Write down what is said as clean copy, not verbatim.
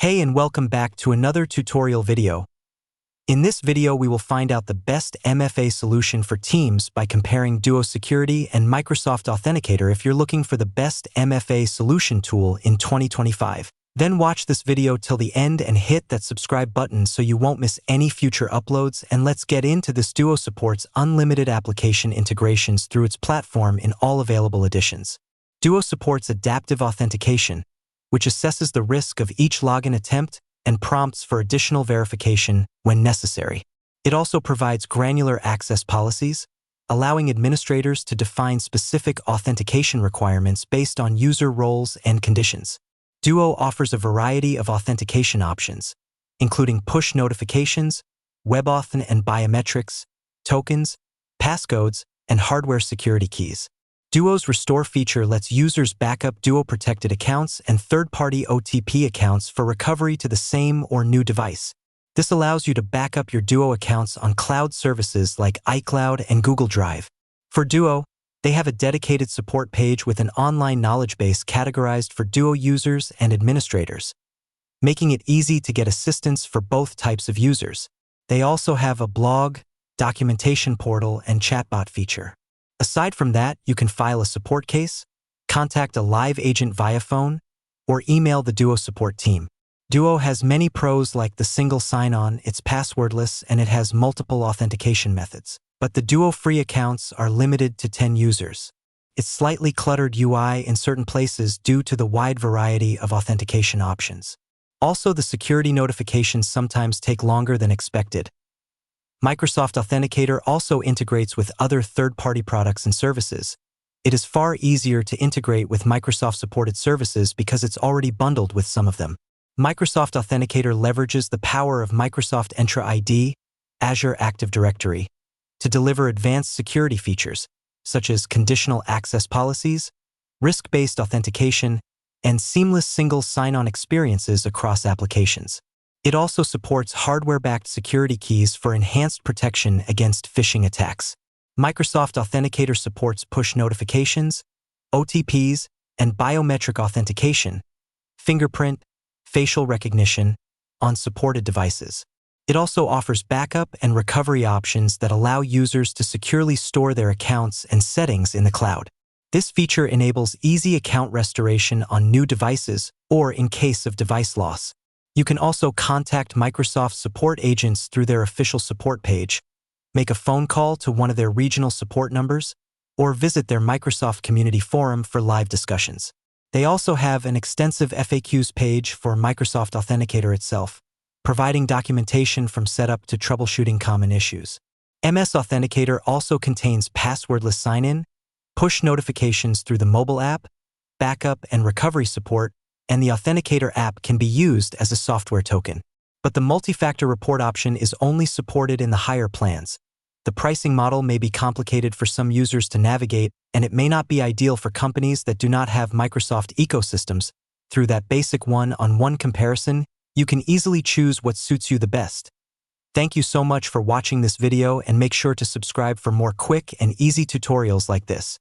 Hey and welcome back to another tutorial video. In this video we will find out the best MFA solution for Teams by comparing Duo Security and Microsoft Authenticator if you're looking for the best MFA solution tool in 2025. Then watch this video till the end and hit that subscribe button so you won't miss any future uploads, and let's get into this. Duo supports unlimited application integrations through its platform in all available editions. Duo supports adaptive authentication, which assesses the risk of each login attempt and prompts for additional verification when necessary. It also provides granular access policies, allowing administrators to define specific authentication requirements based on user roles and conditions. Duo offers a variety of authentication options, including push notifications, WebAuthn and biometrics, tokens, passcodes, and hardware security keys. Duo's Restore feature lets users back up Duo-protected accounts and third-party OTP accounts for recovery to the same or new device. This allows you to back up your Duo accounts on cloud services like iCloud and Google Drive. For Duo, they have a dedicated support page with an online knowledge base categorized for Duo users and administrators, making it easy to get assistance for both types of users. They also have a blog, documentation portal, and chatbot feature. Aside from that, you can file a support case, contact a live agent via phone, or email the Duo support team. Duo has many pros like the single sign-on, it's passwordless, and it has multiple authentication methods. But the Duo free accounts are limited to 10 users. It's slightly cluttered UI in certain places due to the wide variety of authentication options. Also, the security notifications sometimes take longer than expected. Microsoft Authenticator also integrates with other third-party products and services. It is far easier to integrate with Microsoft-supported services because it's already bundled with some of them. Microsoft Authenticator leverages the power of Microsoft Entra ID, Azure Active Directory, to deliver advanced security features, such as conditional access policies, risk-based authentication, and seamless single sign-on experiences across applications. It also supports hardware-backed security keys for enhanced protection against phishing attacks. Microsoft Authenticator supports push notifications, OTPs, and biometric authentication, fingerprint, facial recognition, on supported devices. It also offers backup and recovery options that allow users to securely store their accounts and settings in the cloud. This feature enables easy account restoration on new devices or in case of device loss. You can also contact Microsoft support agents through their official support page, make a phone call to one of their regional support numbers, or visit their Microsoft community forum for live discussions. They also have an extensive FAQs page for Microsoft Authenticator itself, providing documentation from setup to troubleshooting common issues. MS Authenticator also contains passwordless sign-in, push notifications through the mobile app, backup and recovery support, and the Authenticator app can be used as a software token. But the multi-factor report option is only supported in the higher plans. The pricing model may be complicated for some users to navigate, and it may not be ideal for companies that do not have Microsoft ecosystems. Through that basic one-on-one comparison, you can easily choose what suits you the best. Thank you so much for watching this video, and make sure to subscribe for more quick and easy tutorials like this.